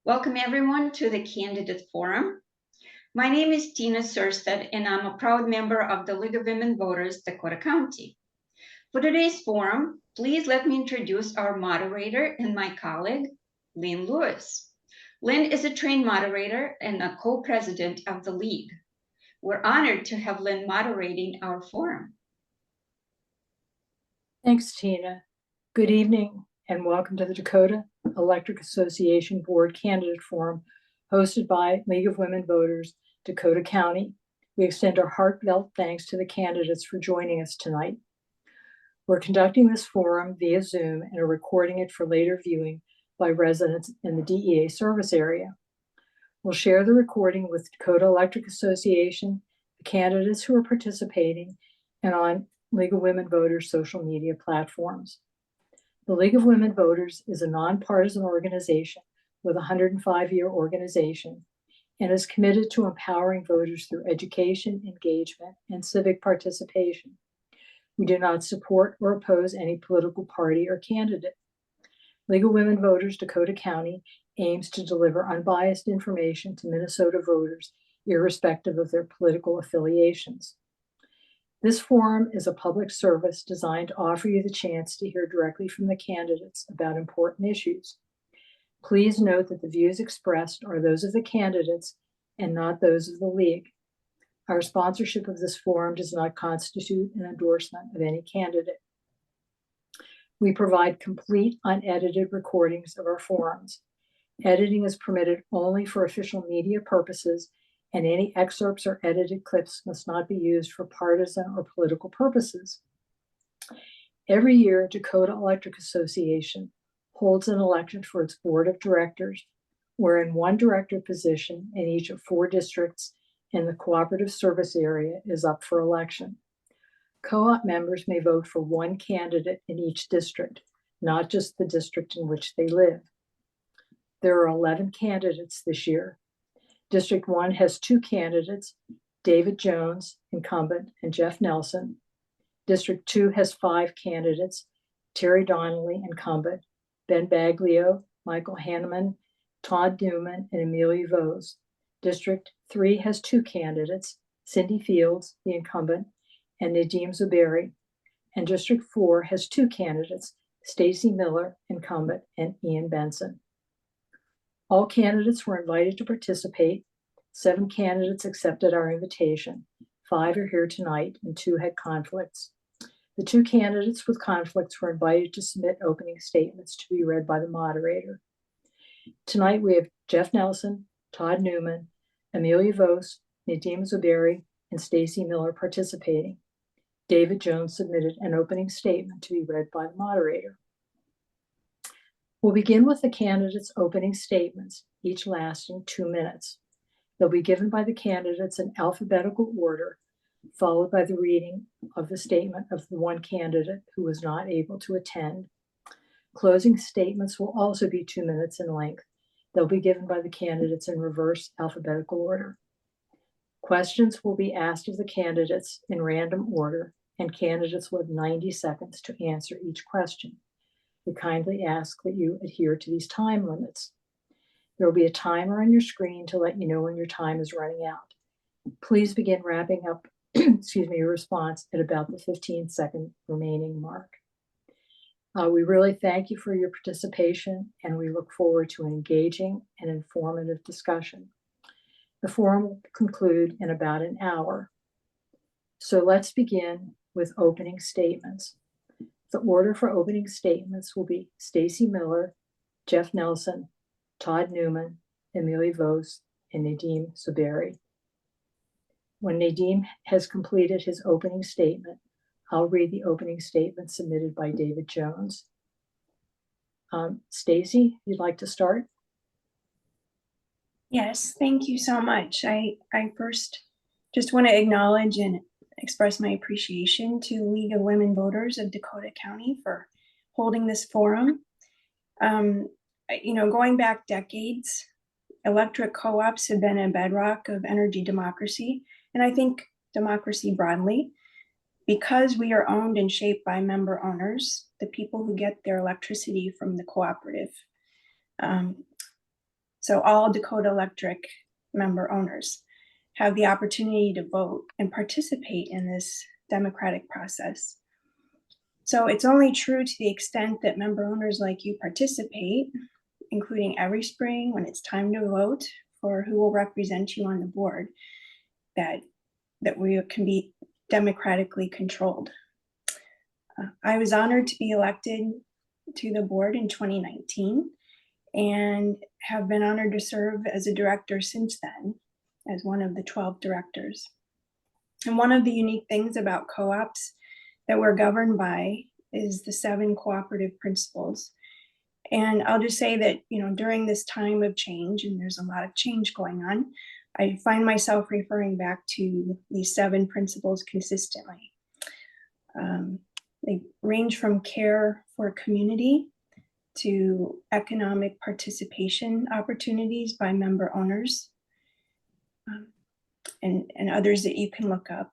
Welcome everyone to the Candidate Forum. My name is Tina Surstead and I'm a proud member of the League of Women Voters, Dakota County. For today's forum, please let me introduce our moderator and my colleague, Lynn Lewis. Lynn is a trained moderator and a co-president of the League. We're honored to have Lynn moderating our forum. Thanks, Tina. Good evening and welcome to the Dakota Electric Association Board Candidate Forum hosted by League of Women Voters, Dakota County. We extend our heartfelt thanks to the candidates for joining us tonight. We're conducting this forum via Zoom and are recording it for later viewing by residents in the DEA service area. We'll share the recording with Dakota Electric Association, the candidates who are participating, and on League of Women Voters social media platforms. The League of Women Voters is a nonpartisan organization with a 105-year organization and is committed to empowering voters through education, engagement, and civic participation. We do not support or oppose any political party or candidate. League of Women Voters Dakota County aims to deliver unbiased information to Minnesota voters, irrespective of their political affiliations. This forum is a public service designed to offer you the chance to hear directly from the candidates about important issues. Please note that the views expressed are those of the candidates and not those of the League. Our sponsorship of this forum does not constitute an endorsement of any candidate. We provide complete, unedited recordings of our forums. Editing is permitted only for official media purposes, and any excerpts or edited clips must not be used for partisan or political purposes. Every year, Dakota Electric Association holds an election for its board of directors, wherein one director position in each of 4 districts in the cooperative service area is up for election. Co-op members may vote for one candidate in each district, not just the district in which they live. There are 11 candidates this year. District 1 has 2 candidates, David Jones, incumbent, and Jeff Nelson. District 2 has 5 candidates, Terry Donnelly, incumbent, Ben Baglio, Michael Hanneman, Todd Newman, and Amelia Vose. District 3 has 2 candidates, Cindy Fields, the incumbent, and Nadeem Zuberi. And District 4 has 2 candidates, Stacy Miller, incumbent, and Ian Benson. All candidates were invited to participate. 7 candidates accepted our invitation. 5 are here tonight and 2 had conflicts. The 2 candidates with conflicts were invited to submit opening statements to be read by the moderator. Tonight we have Jeff Nelson, Todd Newman, Amelia Vose, Nadeem Zuberi, and Stacy Miller participating. David Jones submitted an opening statement to be read by the moderator. We'll begin with the candidates' opening statements, each lasting 2 minutes. They'll be given by the candidates in alphabetical order, followed by the reading of the statement of the one candidate who was not able to attend. Closing statements will also be 2 minutes in length. They'll be given by the candidates in reverse alphabetical order. Questions will be asked of the candidates in random order, and candidates will have 90 seconds to answer each question. We kindly ask that you adhere to these time limits. There will be a timer on your screen to let you know when your time is running out. Please begin wrapping up your response at about the 15-second remaining mark. We really thank you for your participation, and we look forward to an engaging and informative discussion. The forum will conclude in about an hour. So let's begin with opening statements. The order for opening statements will be Stacy Miller, Jeff Nelson, Todd Newman, Amelia Vose, and Nadeem Zuberi. When Nadeem has completed his opening statement, I'll read the opening statement submitted by David Jones. Stacy, you'd like to start? Yes, thank you so much. I first just want to acknowledge and express my appreciation to League of Women Voters of Dakota County for holding this forum. Going back decades, electric co-ops have been a bedrock of energy democracy, and I think democracy broadly, because we are owned and shaped by member owners, the people who get their electricity from the cooperative. So all Dakota Electric member owners have the opportunity to vote and participate in this democratic process. So it's only true to the extent that member owners like you participate, including every spring when it's time to vote for who will represent you on the board, that we can be democratically controlled. I was honored to be elected to the board in 2019 and have been honored to serve as a director since then, as one of the 12 directors. And one of the unique things about co-ops that we're governed by is the 7 cooperative principles. And I'll just say that, during this time of change, and there's a lot of change going on, I find myself referring back to these 7 principles consistently. They range from care for community to economic participation opportunities by member owners, and others that you can look up.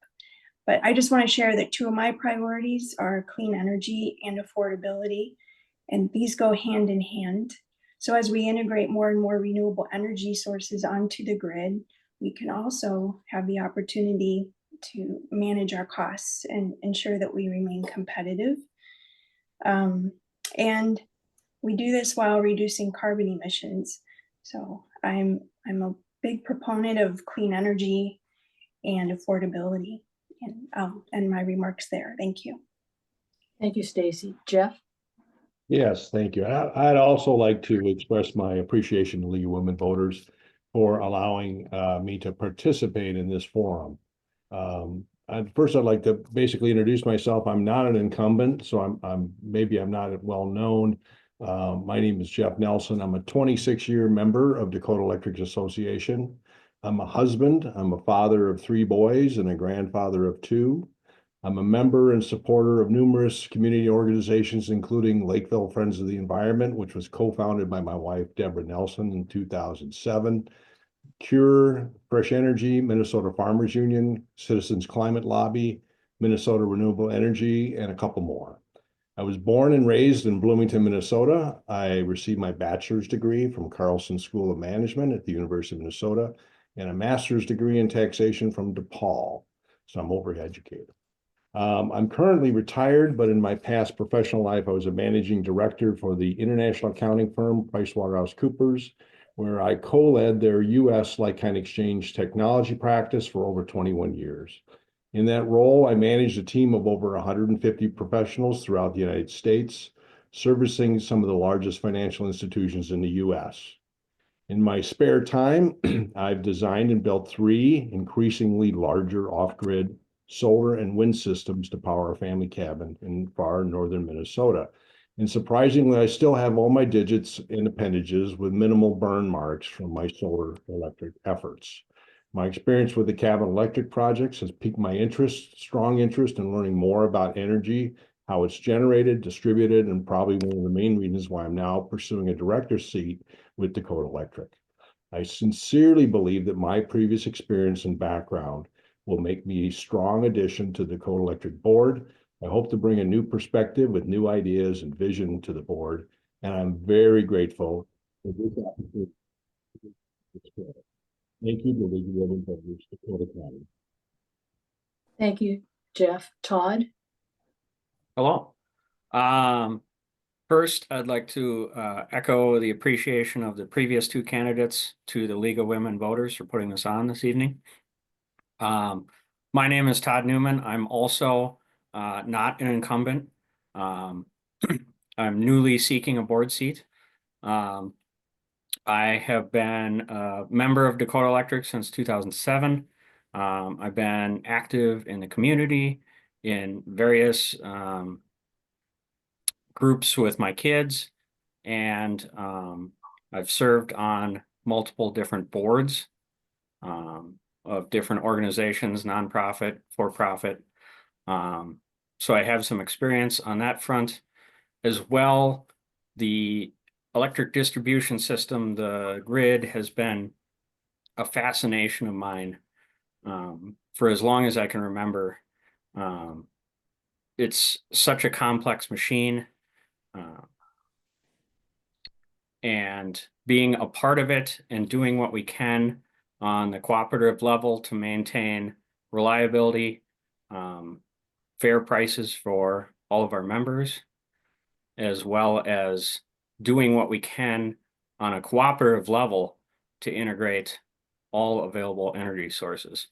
But I just want to share that 2 of my priorities are clean energy and affordability, and these go hand in hand. So as we integrate more and more renewable energy sources onto the grid, we can also have the opportunity to manage our costs and ensure that we remain competitive. And we do this while reducing carbon emissions. So I'm a big proponent of clean energy and affordability. And I'll end my remarks there. Thank you. Thank you, Stacy. Jeff? Yes, thank you. I'd also like to express my appreciation to League of Women Voters for allowing me to participate in this forum. First, I'd like to basically introduce myself. I'm not an incumbent, so I'm not well known. My name is Jeff Nelson. I'm a 26-year member of Dakota Electric Association. I'm a husband. I'm a father of 3 boys and a grandfather of 2. I'm a member and supporter of numerous community organizations, including Lakeville Friends of the Environment, which was co-founded by my wife, Deborah Nelson, in 2007. CURE, Fresh Energy, Minnesota Farmers Union, Citizens Climate Lobby, Minnesota Renewable Energy, and a couple more. I was born and raised in Bloomington, Minnesota. I received my bachelor's degree from Carlson School of Management at the University of Minnesota and a master's degree in taxation from DePaul. So I'm overeducated. I'm currently retired, but in my past professional life, I was a managing director for the international accounting firm PricewaterhouseCoopers, where I co-led their U.S. like-kind exchange technology practice for over 21 years. In that role, I managed a team of over 150 professionals throughout the United States, servicing some of the largest financial institutions in the U.S. In my spare time, I've designed and built 3 increasingly larger off-grid solar and wind systems to power a family cabin in far northern Minnesota. And surprisingly, I still have all my digits and appendages with minimal burn marks from my solar electric efforts. My experience with the cabin electric projects has piqued my strong interest in learning more about energy, how it's generated, distributed, and probably one of the main reasons why I'm now pursuing a director's seat with Dakota Electric. I sincerely believe that my previous experience and background will make me a strong addition to the Dakota Electric board. I hope to bring a new perspective with new ideas and vision to the board, and I'm very grateful for this opportunity. Thank you to League of Women Voters, Dakota County. Thank you, Jeff. Todd? Hello. First, I'd like to echo the appreciation of the previous 2 candidates to the League of Women Voters for putting this on this evening. My name is Todd Newman. I'm also not an incumbent. I'm newly seeking a board seat. I have been a member of Dakota Electric since 2007. I've been active in the community in various groups with my kids, and I've served on multiple different boards of different organizations, nonprofit, for-profit. So I have some experience on that front as well. The electric distribution system, the grid, has been a fascination of mine for as long as I can remember. It's such a complex machine. and being a part of it and doing what we can on the cooperative level to maintain reliability, fair prices for all of our members, as well as doing what we can on a cooperative level to integrate all available energy sources.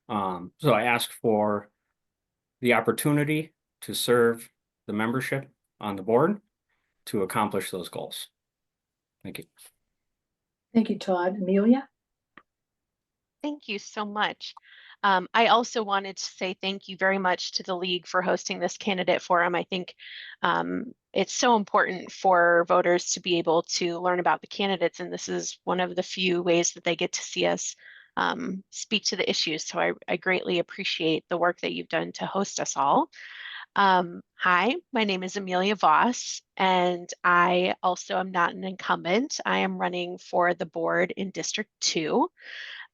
So I ask for the opportunity to serve the membership on the board to accomplish those goals. Thank you. Thank you, Todd. Amelia? Thank you so much. I also wanted to say thank you very much to the League for hosting this candidate forum. I think it's so important for voters to be able to learn about the candidates, and this is one of the few ways that they get to see us speak to the issues. So I greatly appreciate the work that you've done to host us all. Hi, my name is Amelia Voss, and I also am not an incumbent. I am running for the board in District 2.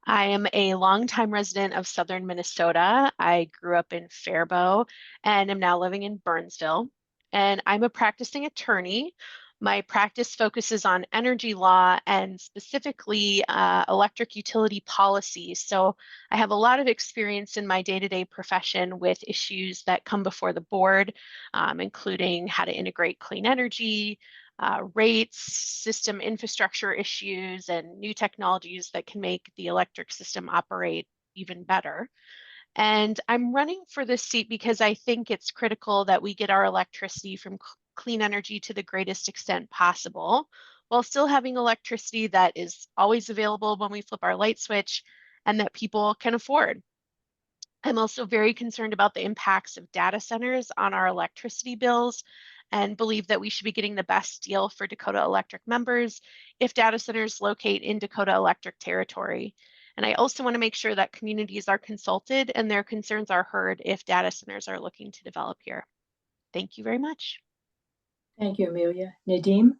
I am a longtime resident of Southern Minnesota. I grew up in Faribault and am now living in Burnsville. And I'm a practicing attorney. My practice focuses on energy law and specifically electric utility policy. So I have a lot of experience in my day-to-day profession with issues that come before the board, including how to integrate clean energy, rates, system infrastructure issues, and new technologies that can make the electric system operate even better. And I'm running for this seat because I think it's critical that we get our electricity from clean energy to the greatest extent possible, while still having electricity that is always available when we flip our light switch and that people can afford. I'm also very concerned about the impacts of data centers on our electricity bills and believe that we should be getting the best deal for Dakota Electric members if data centers locate in Dakota Electric territory. And I also want to make sure that communities are consulted and their concerns are heard if data centers are looking to develop here. Thank you very much. Thank you, Amelia. Nadeem?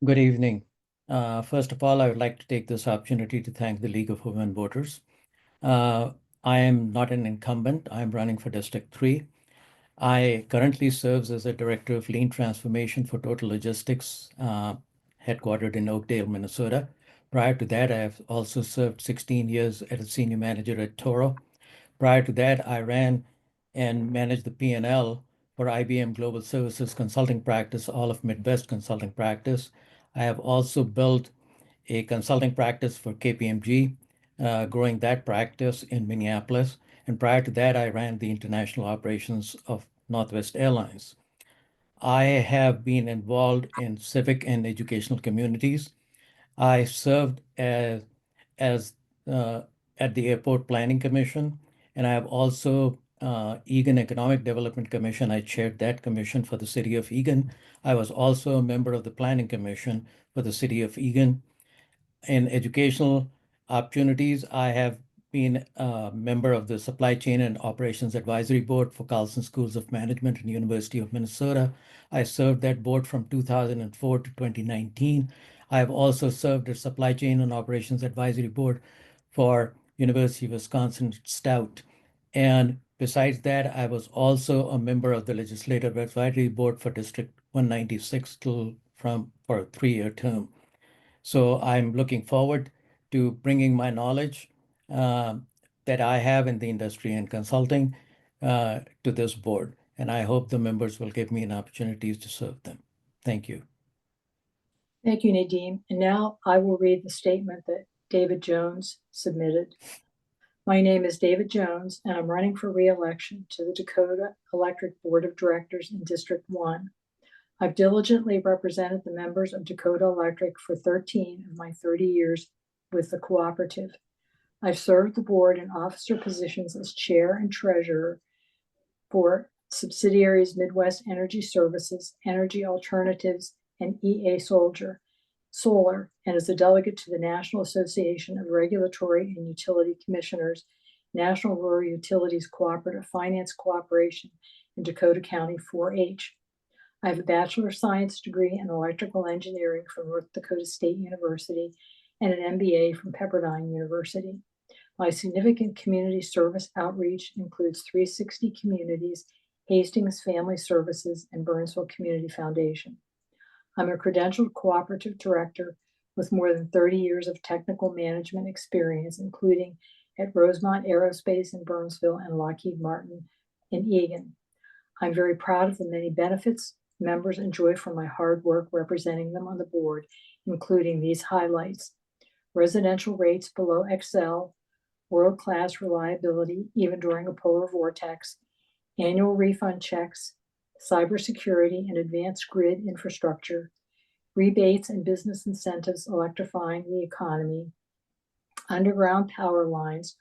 Good evening. First of all, I would like to take this opportunity to thank the League of Women Voters. I am not an incumbent. I'm running for District 3. I currently serve as a Director of Lean Transformation for Total Logistics, headquartered in Oakdale, Minnesota. Prior to that, I have also served 16 years as a Senior Manager at Toro. Prior to that, I ran and managed the P&L for IBM Global Services Consulting Practice, all of Midwest Consulting Practice. I have also built a consulting practice for KPMG, growing that practice in Minneapolis. And prior to that, I ran the international operations of Northwest Airlines. I have been involved in civic and educational communities. I served as at the Airport Planning Commission, and I have also Eagan Economic Development Commission. I chaired that commission for the city of Eagan. I was also a member of the Planning Commission for the city of Eagan. In educational opportunities, I have been a member of the Supply Chain and Operations Advisory Board for Carlson Schools of Management and University of Minnesota. I served that board from 2004 to 2019. I have also served as Supply Chain and Operations Advisory Board for University of Wisconsin Stout. And besides that, I was also a member of the Legislative Advisory Board for District 196 for a 3-year term. So I'm looking forward to bringing my knowledge that I have in the industry and consulting to this board. And I hope the members will give me an opportunity to serve them. Thank you. Thank you, Nadeem. And now I will read the statement that David Jones submitted. My name is David Jones, and I'm running for re-election to the Dakota Electric Board of Directors in District 1. I've diligently represented the members of Dakota Electric for 13 of my 30 years with the cooperative. I've served the board in officer positions as chair and treasurer for subsidiaries Midwest Energy Services, Energy Alternatives, and EA Solar, and as a delegate to the National Association of Regulatory and Utility Commissioners, National Rural Utilities Cooperative Finance Cooperation in Dakota County 4-H. I have a Bachelor of Science degree in Electrical Engineering from North Dakota State University and an MBA from Pepperdine University. My significant community service outreach includes 360 Communities, Hastings Family Services, and Burnsville Community Foundation. I'm a credentialed cooperative director with more than 30 years of technical management experience, including at Rosemont Aerospace in Burnsville and Lockheed Martin in Eagan. I'm very proud of the many benefits members enjoy from my hard work representing them on the board, including these highlights: residential rates below Excel, world-class reliability even during a polar vortex, annual refund checks, cybersecurity and advanced grid infrastructure, rebates and business incentives electrifying the economy, underground power lines,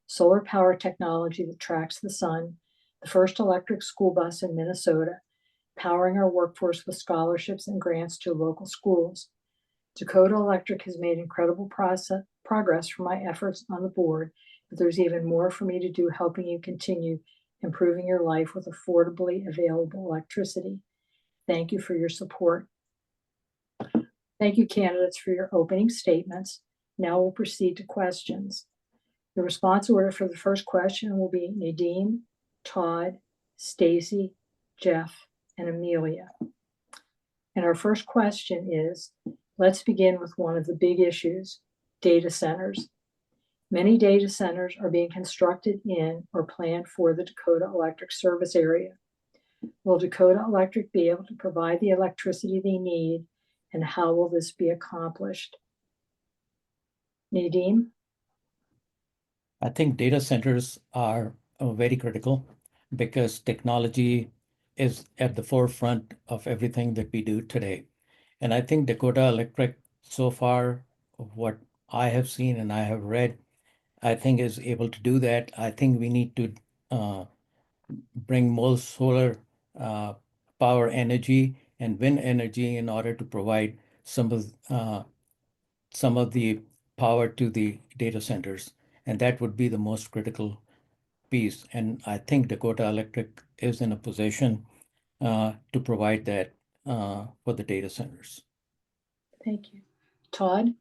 solar power technology that tracks the sun, the first electric school bus in Minnesota, powering our workforce with scholarships and grants to local schools. Dakota Electric has made incredible progress for my efforts on the board, but there's even more for me to do helping you continue improving your life with affordably available electricity. Thank you for your support. Thank you, candidates, for your opening statements. Now we'll proceed to questions. The response order for the first question will be Nadine, Todd, Stacy, Jeff, and Amelia. And our first question is, let's begin with one of the big issues, data centers. Many data centers are being constructed in or planned for the Dakota Electric service area. Will Dakota Electric be able to provide the electricity they need, and how will this be accomplished? Nadine? I think data centers are very critical because technology is at the forefront of everything that we do today. And I think Dakota Electric, so far, what I have seen and I have read, I think is able to do that. I think we need to bring more solar power energy and wind energy in order to provide some of the power to the data centers. And that would be the most critical piece. And I think Dakota Electric is in a position to provide that for the data centers. Thank you. Todd?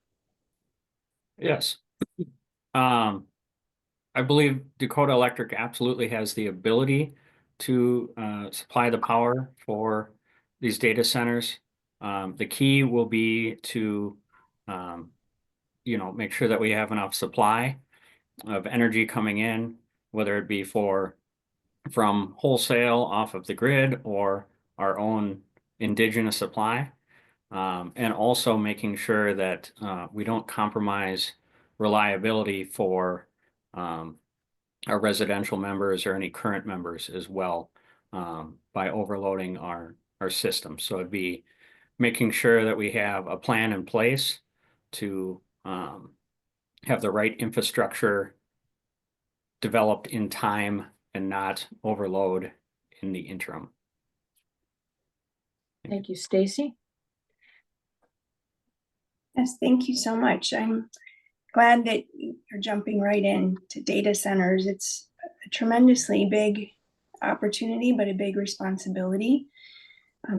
Yes. I believe Dakota Electric absolutely has the ability to supply the power for these data centers. The key will be to, make sure that we have enough supply of energy coming in, whether it be from wholesale off of the grid or our own indigenous supply. And also making sure that we don't compromise reliability for our residential members or any current members as well by overloading our system. So it'd be making sure that we have a plan in place to have the right infrastructure developed in time and not overload in the interim. Thank you. Stacy? Yes, thank you so much. I'm glad that you're jumping right into data centers. It's a tremendously big opportunity, but a big responsibility.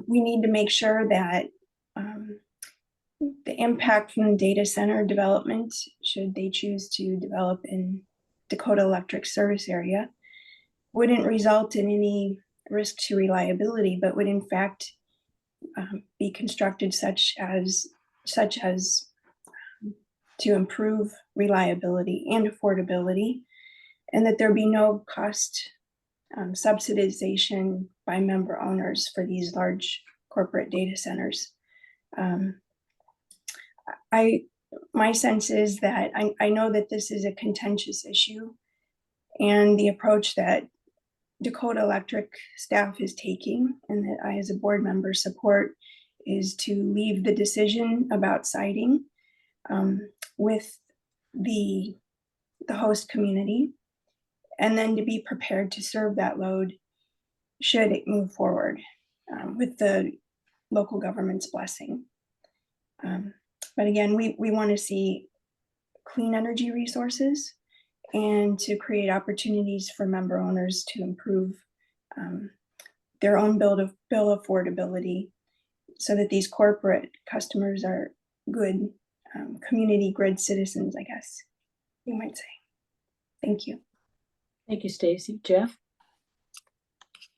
We need to make sure that the impact from data center development, should they choose to develop in Dakota Electric service area, wouldn't result in any risk to reliability, but would in fact be constructed such as to improve reliability and affordability, and that there be no cost subsidization by member owners for these large corporate data centers. My sense is that I know that this is a contentious issue, and the approach that Dakota Electric staff is taking, and that I as a board member support, is to leave the decision about siting with the host community, and then to be prepared to serve that load should it move forward with the local government's blessing. But again, we want to see clean energy resources and to create opportunities for member owners to improve their own bill affordability, so that these corporate customers are good community grid citizens, I guess you might say. Thank you. Thank you, Stacy. Jeff?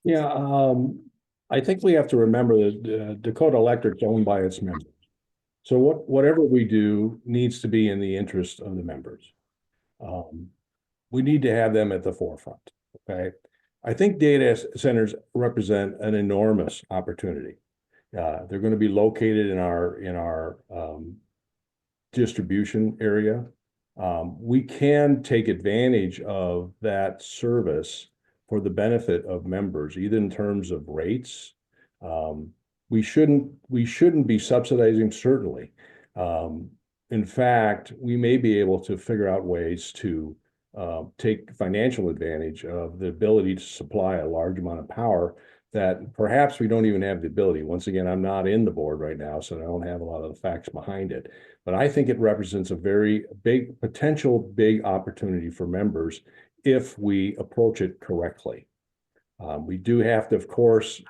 Yeah, I think we have to remember that Dakota Electric's owned by its members. So whatever we do needs to be in the interest of the members. We need to have them at the forefront, okay? I think data centers represent an enormous opportunity. They're going to be located in our distribution area. We can take advantage of that service for the benefit of members, either in terms of rates. We shouldn't be subsidizing, certainly. In fact, we may be able to figure out ways to take financial advantage of the ability to supply a large amount of power that perhaps we don't even have the ability. Once again, I'm not in the board right now, so I don't have a lot of the facts behind it. But I think it represents a very big, potential big opportunity for members if we approach it correctly. We do have to, of course,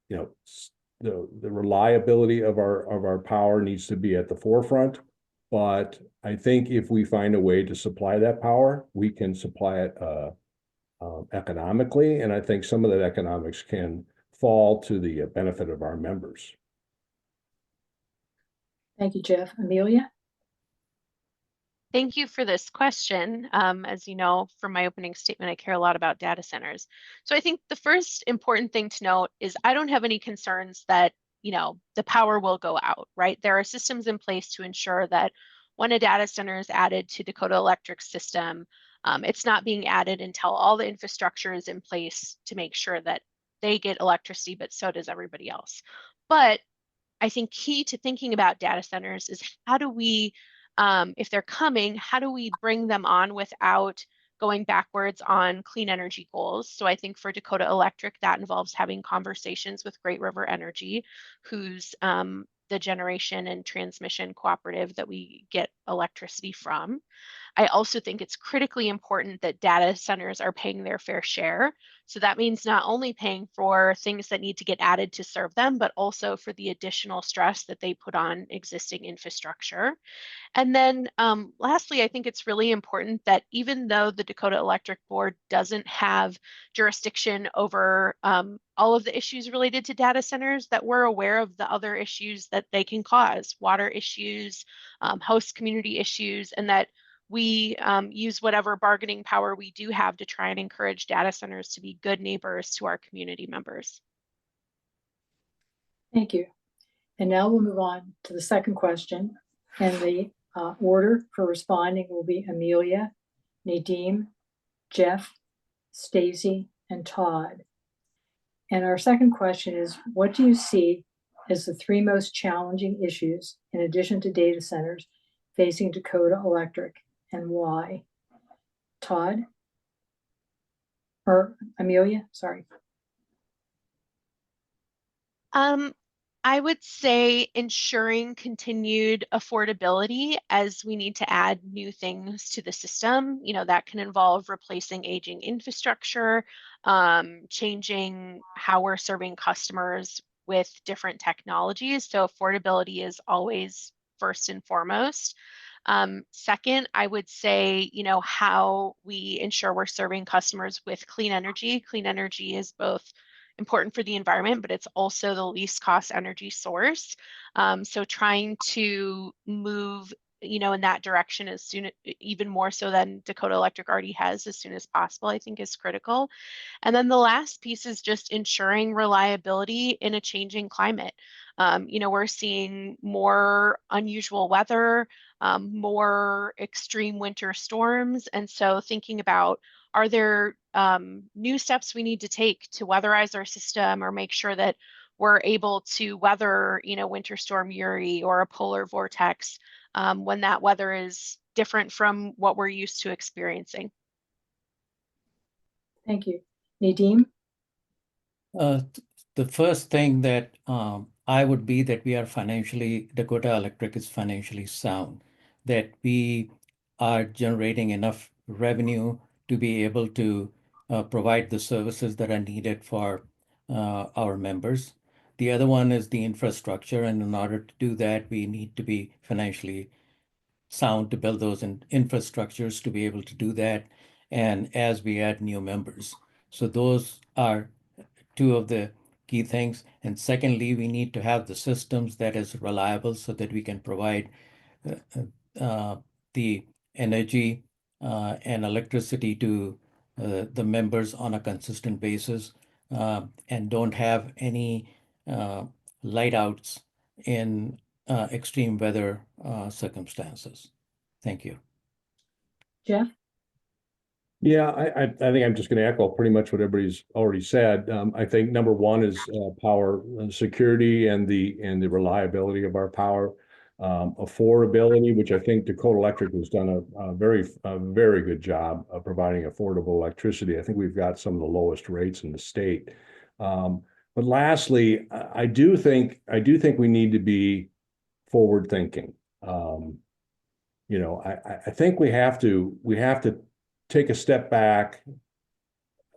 you know, the reliability of our power needs to be at the forefront. But I think if we find a way to supply that power, we can supply it economically. And I think some of that economics can fall to the benefit of our members. Thank you, Jeff. Amelia? Thank you for this question. As you know, from my opening statement, I care a lot about data centers. So I think the first important thing to note is I don't have any concerns that, the power will go out, right? There are systems in place to ensure that when a data center is added to Dakota Electric's system, it's not being added until all the infrastructure is in place to make sure that they get electricity, but so does everybody else. But I think key to thinking about data centers is how do we, if they're coming, how do we bring them on without going backwards on clean energy goals? So I think for Dakota Electric, that involves having conversations with Great River Energy, who's the generation and transmission cooperative that we get electricity from. I also think it's critically important that data centers are paying their fair share. So that means not only paying for things that need to get added to serve them, but also for the additional stress that they put on existing infrastructure. And then lastly, I think it's really important that even though the Dakota Electric Board doesn't have jurisdiction over all of the issues related to data centers, that we're aware of the other issues that they can cause, water issues, host community issues, and that we use whatever bargaining power we do have to try and encourage data centers to be good neighbors to our community members. Thank you. And now we'll move on to the second question. And the order for responding will be Amelia, Nadeem, Jeff, Stacy, and Todd. And our second question is, what do you see as the three most challenging issues, in addition to data centers, facing Dakota Electric, and why? Todd? Or Amelia, sorry. I would say ensuring continued affordability as we need to add new things to the system. That can involve replacing aging infrastructure, changing how we're serving customers with different technologies. So affordability is always first and foremost. Second, I would say, how we ensure we're serving customers with clean energy. Clean energy is both important for the environment, but it's also the least cost energy source. So trying to move, in that direction as soon, even more so than Dakota Electric already has, as soon as possible, I think is critical. And then the last piece is just ensuring reliability in a changing climate. We're seeing more unusual weather, more extreme winter storms. And so thinking about, are there new steps we need to take to weatherize our system or make sure that we're able to weather, Winter Storm Uri or a polar vortex when that weather is different from what we're used to experiencing? Thank you. Nadeem? The first thing that I would be that we are Dakota Electric is financially sound, that we are generating enough revenue to be able to provide the services that are needed for our members. The other one is the infrastructure, and in order to do that, we need to be financially sound to build those infrastructures to be able to do that, and as we add new members. So those are two of the key things. And secondly, we need to have the systems that is reliable so that we can provide the energy and electricity to the members on a consistent basis, and don't have any light outs in extreme weather circumstances. Thank you. Jeff? Yeah, I think I'm just going to echo pretty much what everybody's already said. I think number one is power security and the reliability of our power. Affordability, which I think Dakota Electric has done a very good job of providing affordable electricity. I think we've got some of the lowest rates in the state. But lastly, I do think we need to be forward thinking. You know, I think we have to take a step back,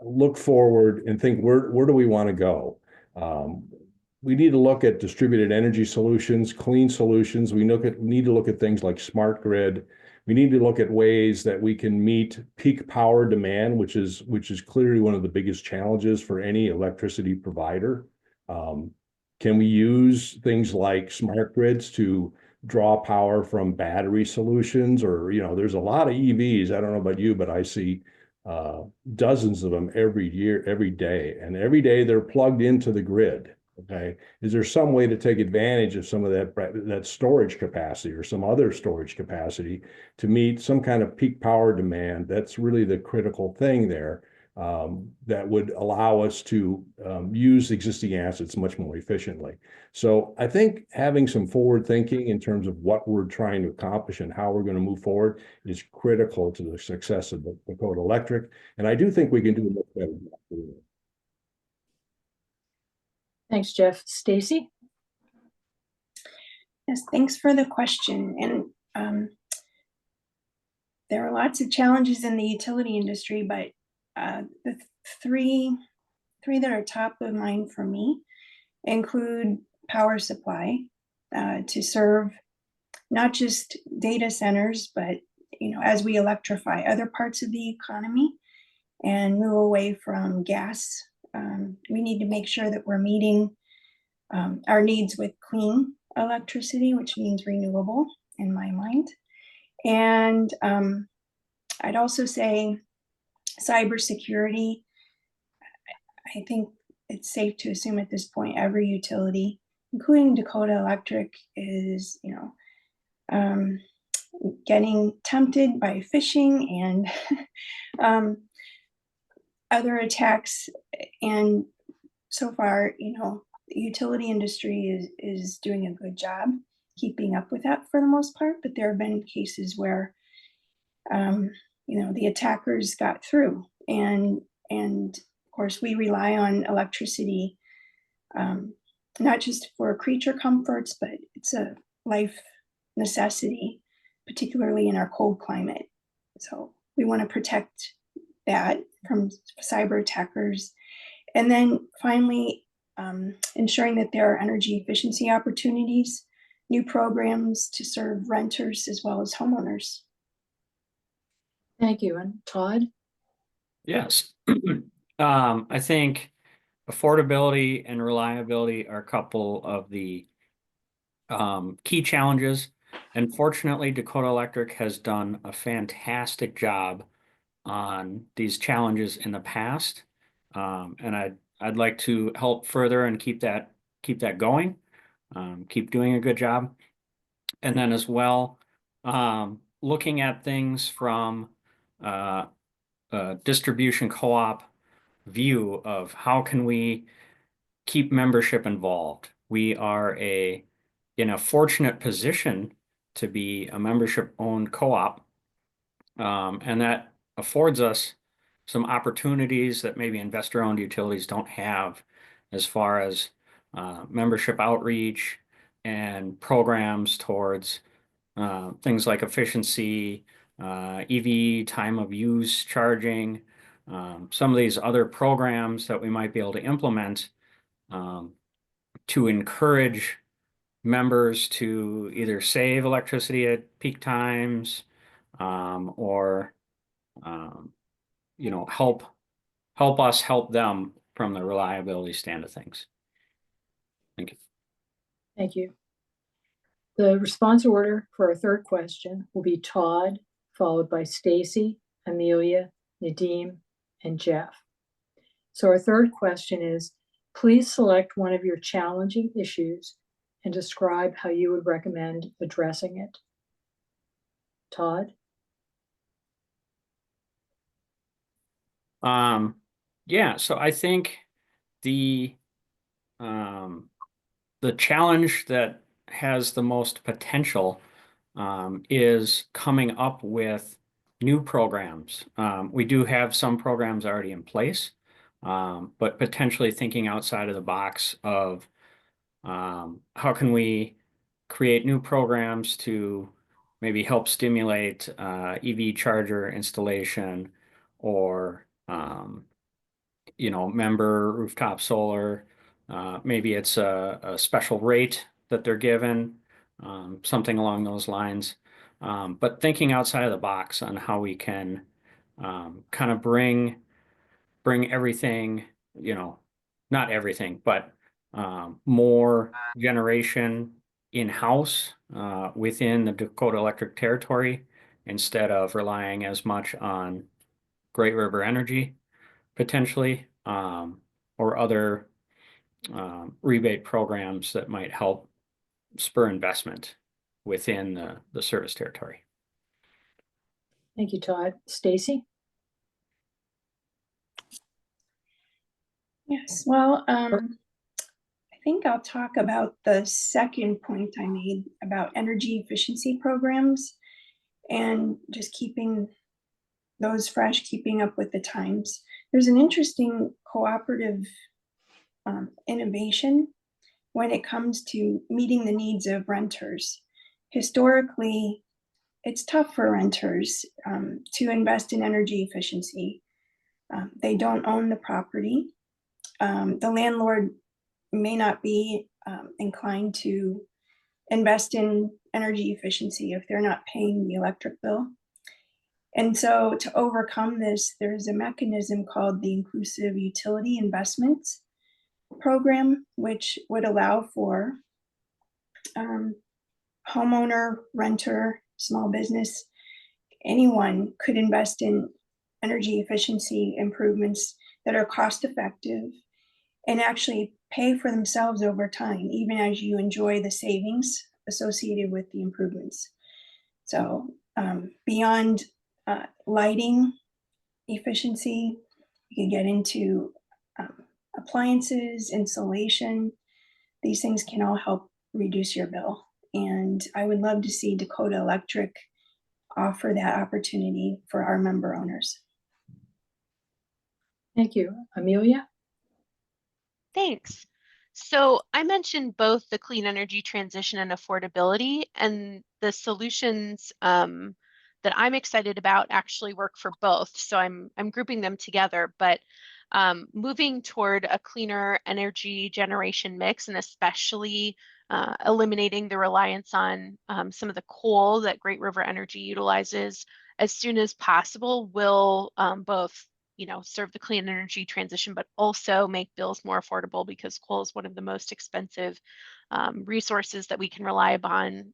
look forward, and think where do we want to go? We need to look at distributed energy solutions, clean solutions. We need to look at things like smart grid. We need to look at ways that we can meet peak power demand, which is clearly one of the biggest challenges for any electricity provider. Can we use things like smart grids to draw power from battery solutions? Or, you know, there's a lot of EVs. I don't know about you, but I see dozens of them every day, and every day they're plugged into the grid. Okay, is there some way to take advantage of some of that storage capacity or some other storage capacity to meet some kind of peak power demand? That's really the critical thing there. That would allow us to use existing assets much more efficiently. So I think having some forward thinking in terms of what we're trying to accomplish and how we're going to move forward is critical to the success of Dakota Electric. And I do think we can do a much better job. Thanks, Jeff. Stacy? Yes, thanks for the question. And there are lots of challenges in the utility industry, but the three that are top of mind for me include power supply to serve not just data centers, but, you know, as we electrify other parts of the economy and move away from gas, we need to make sure that we're meeting our needs with clean electricity, which means renewable in my mind. And I'd also say cybersecurity. I think it's safe to assume at this point every utility, including Dakota Electric, is, you know, getting tempted by phishing and other attacks. And so far, you know, the utility industry is doing a good job keeping up with that for the most part. But there have been cases where, you know, the attackers got through, and of course we rely on electricity, not just for creature comforts, but it's a life necessity, particularly in our cold climate. So we want to protect that from cyber attackers. And then finally, ensuring that there are energy efficiency opportunities, new programs to serve renters as well as homeowners. Thank you. And Todd? Yes. I think affordability and reliability are a couple of the key challenges. And fortunately, Dakota Electric has done a fantastic job on these challenges in the past. And I'd like to help further and keep that going, keep doing a good job. And then as well, looking at things from a distribution co-op view of how can we keep membership involved. We are in a fortunate position to be a membership-owned co-op, and that affords us some opportunities that maybe investor-owned utilities don't have, as far as membership outreach and programs towards things like efficiency, EV time of use charging, some of these other programs that we might be able to implement to encourage members to either save electricity at peak times, or you know, help us help them from the reliability stand of things. Thank you. Thank you. The response order for our third question will be Todd, followed by Stacy, Amelia, Nadeem, and Jeff. So our third question is, please select one of your challenging issues and describe how you would recommend addressing it. Todd? Yeah, so I think the challenge that has the most potential is coming up with new programs. We do have some programs already in place, but potentially thinking outside of the box of how can we create new programs to maybe help stimulate EV charger installation or member rooftop solar. Maybe it's a special rate that they're given, something along those lines. But thinking outside of the box on how we can kind of bring everything, not everything, but more generation in-house within the Dakota Electric territory instead of relying as much on Great River Energy potentially, or other rebate programs that might help spur investment within the service territory. Thank you, Todd. Stacy? Yes, well, I think I'll talk about the second point I made about energy efficiency programs and just keeping those fresh, keeping up with the times. There's an interesting cooperative innovation when it comes to meeting the needs of renters. Historically, it's tough for renters to invest in energy efficiency. They don't own the property. The landlord may not be inclined to invest in energy efficiency if they're not paying the electric bill. And so to overcome this, there's a mechanism called the Inclusive Utility Investments Program, which would allow for homeowner, renter, small business, anyone could invest in energy efficiency improvements that are cost effective and actually pay for themselves over time, even as you enjoy the savings associated with the improvements. So beyond lighting efficiency, you can get into appliances, insulation. These things can all help reduce your bill. And I would love to see Dakota Electric offer that opportunity for our member owners. Thank you. Amelia? Thanks. So I mentioned both the clean energy transition and affordability, and the solutions that I'm excited about actually work for both. So I'm grouping them together, but moving toward a cleaner energy generation mix, and especially eliminating the reliance on some of the coal that Great River Energy utilizes as soon as possible will both serve the clean energy transition, but also make bills more affordable, because coal is one of the most expensive resources that we can rely upon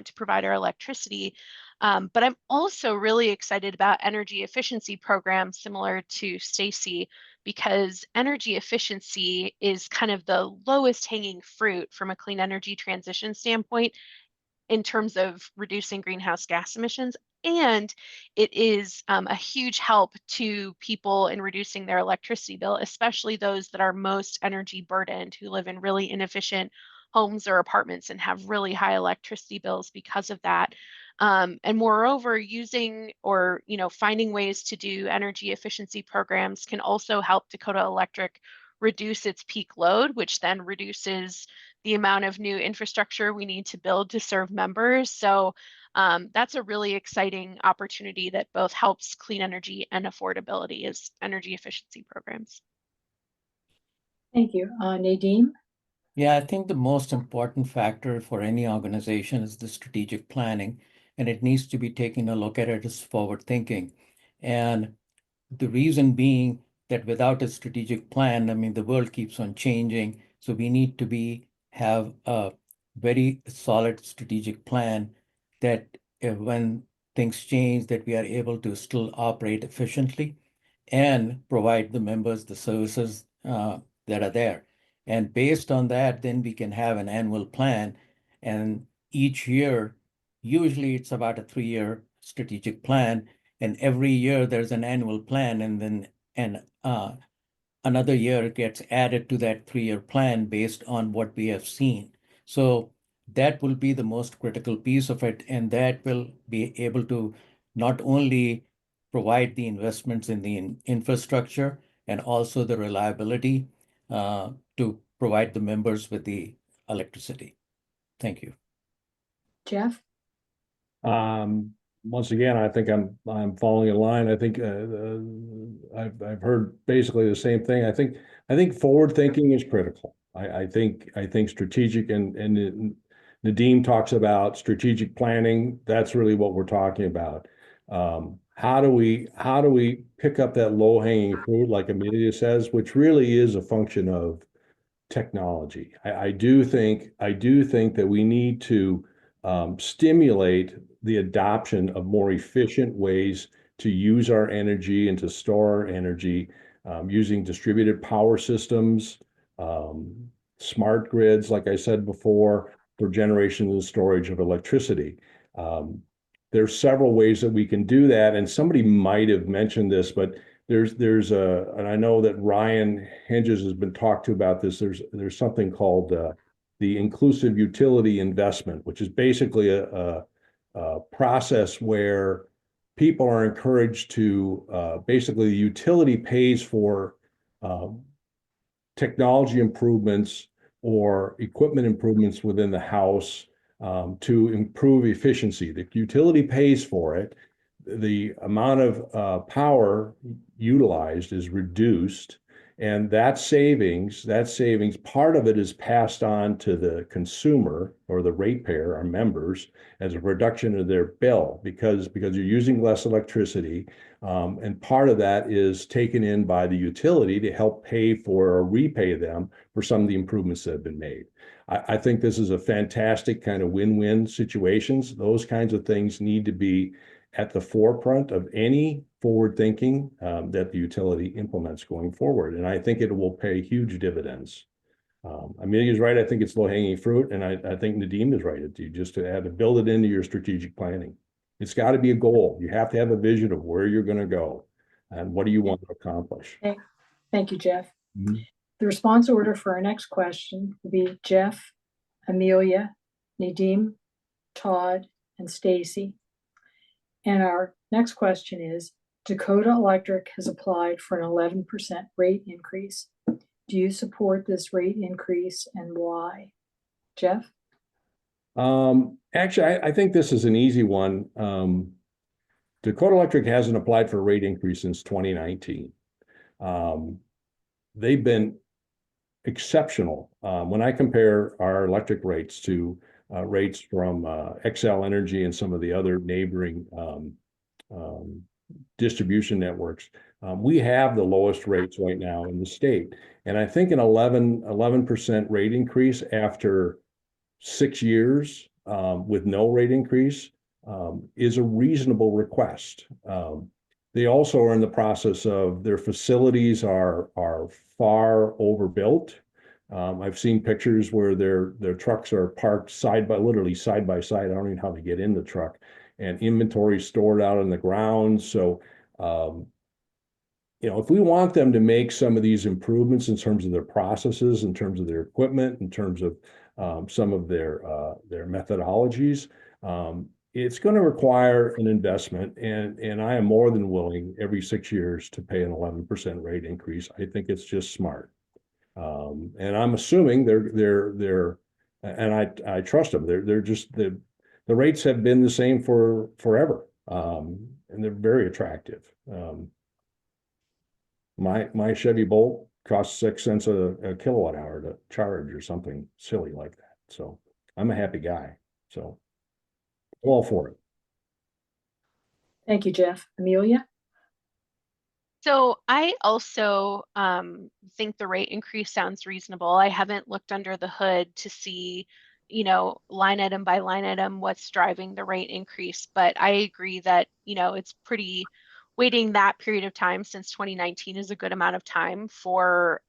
to provide our electricity. But I'm also really excited about energy efficiency programs similar to Stacy, because energy efficiency is kind of the lowest hanging fruit from a clean energy transition standpoint in terms of reducing greenhouse gas emissions. And it is a huge help to people in reducing their electricity bill, especially those that are most energy burdened, who live in really inefficient homes or apartments and have really high electricity bills because of that. And moreover, using or finding ways to do energy efficiency programs can also help Dakota Electric reduce its peak load, which then reduces the amount of new infrastructure we need to build to serve members. So that's a really exciting opportunity that both helps clean energy and affordability as energy efficiency programs. Thank you. Nadeem? Yeah, I think the most important factor for any organization is the strategic planning, and it needs to be taking a look at it as forward thinking. And the reason being that without a strategic plan, I mean, the world keeps on changing. So we need to have a very solid strategic plan that when things change, that we are able to still operate efficiently and provide the members the services that are there. And based on that, then we can have an annual plan. And each year, usually it's about a 3-year strategic plan. And every year there's an annual plan, and then another year gets added to that 3-year plan based on what we have seen. So that will be the most critical piece of it, and that will be able to not only provide the investments in the infrastructure and also the reliability to provide the members with the electricity. Thank you. Jeff? Once again, I think I'm following in line. I think I've heard basically the same thing. I think forward thinking is critical. I think strategic and Nadeem talks about strategic planning. That's really what we're talking about. How do we pick up that low hanging fruit, like Amelia says, which really is a function of technology. I do think that we need to stimulate the adoption of more efficient ways to use our energy and to store our energy, using distributed power systems, smart grids, like I said before, for generation and storage of electricity. There's several ways that we can do that, and somebody might have mentioned this, but and I know that Ryan Hinges has been talked to about this. There's something called the inclusive utility investment, which is basically a process where people are encouraged to basically the utility pays for technology improvements or equipment improvements within the house to improve efficiency. The utility pays for it. The amount of power utilized is reduced, and that savings, part of it is passed on to the consumer or the ratepayer, our members, as a reduction of their bill because you're using less electricity, and part of that is taken in by the utility to help pay for or repay them for some of the improvements that have been made. I think this is a fantastic kind of win-win situations. Those kinds of things need to be at the forefront of any forward thinking that the utility implements going forward. And I think it will pay huge dividends. Amelia's right. I think it's low hanging fruit. And I think Nadeem is right. You just have to build it into your strategic planning. It's got to be a goal. You have to have a vision of where you're going to go and what do you want to accomplish. Thank you, Jeff. The response order for our next question will be Jeff, Amelia, Nadeem, Todd, and Stacy. And our next question is, Dakota Electric has applied for an 11% rate increase. Do you support this rate increase and why? Jeff? Actually, I think this is an easy one. Dakota Electric hasn't applied for a rate increase since 2019. They've been exceptional. When I compare our electric rates to rates from XL Energy and some of the other neighboring distribution networks, we have the lowest rates right now in the state. And I think an 11% rate increase after 6 years with no rate increase is a reasonable request. They also are in the process of their facilities are far overbuilt. I've seen pictures where their trucks are parked literally side by side. I don't even know how to get in the truck, and inventory stored out on the ground. So, if we want them to make some of these improvements in terms of their processes, in terms of their equipment, in terms of some of their methodologies, it's going to require an investment, and I am more than willing every 6 years to pay an 11% rate increase. I think it's just smart. And I'm assuming they're and I trust them. They're just the rates have been the same for forever. And they're very attractive. My Chevy Bolt costs 6 cents a kilowatt hour to charge or something silly like that. So I'm a happy guy. So all for it. Thank you, Jeff. Amelia? So I also think the rate increase sounds reasonable. I haven't looked under the hood to see, line item by line item what's driving the rate increase. But I agree that, it's pretty waiting that period of time since 2019 is a good amount of time for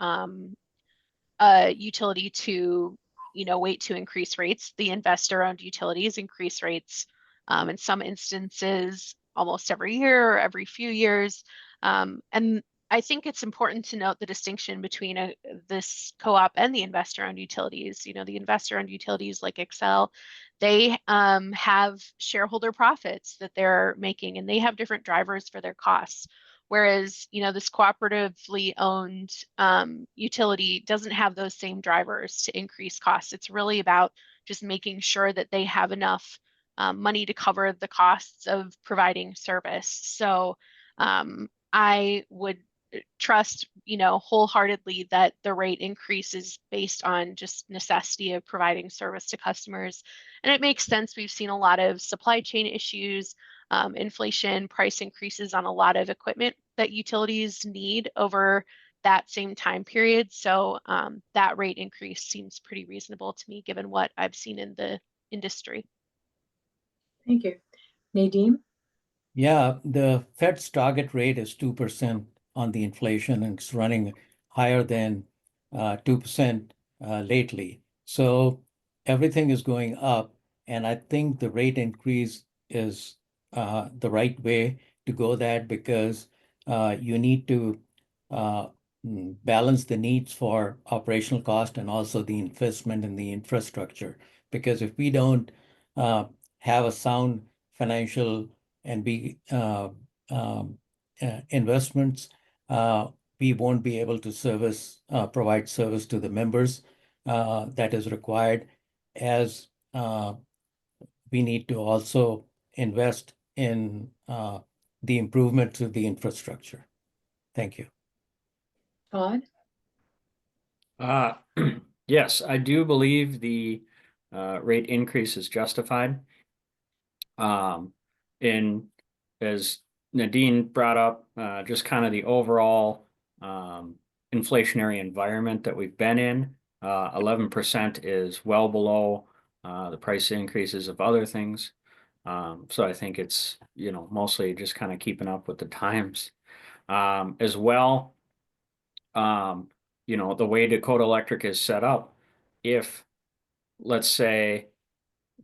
a utility to, wait to increase rates. The investor-owned utilities increase rates in some instances almost every year or every few years. And I think it's important to note the distinction between this co-op and the investor-owned utilities. The investor-owned utilities like Excel, they have shareholder profits that they're making, and they have different drivers for their costs. Whereas, this cooperatively owned utility doesn't have those same drivers to increase costs. It's really about just making sure that they have enough money to cover the costs of providing service. So I would trust, wholeheartedly that the rate increase is based on just necessity of providing service to customers. And it makes sense. We've seen a lot of supply chain issues, inflation, price increases on a lot of equipment that utilities need over that same time period. So that rate increase seems pretty reasonable to me, given what I've seen in the industry. Thank you. Nadine? Yeah, the Fed's target rate is 2% on the inflation, and it's running higher than 2% lately. So everything is going up, and I think the rate increase is the right way to go that, because you need to balance the needs for operational cost and also the investment in the infrastructure. Because if we don't have a sound financial and investments, we won't be able to provide service to the members that is required, as we need to also invest in the improvement to the infrastructure. Thank you. Todd? Yes, I do believe the rate increase is justified. And as Nadine brought up, just kind of the overall inflationary environment that we've been in, 11% is well below the price increases of other things. So I think it's, mostly just kind of keeping up with the times. As well, the way Dakota Electric is set up, if, let's say,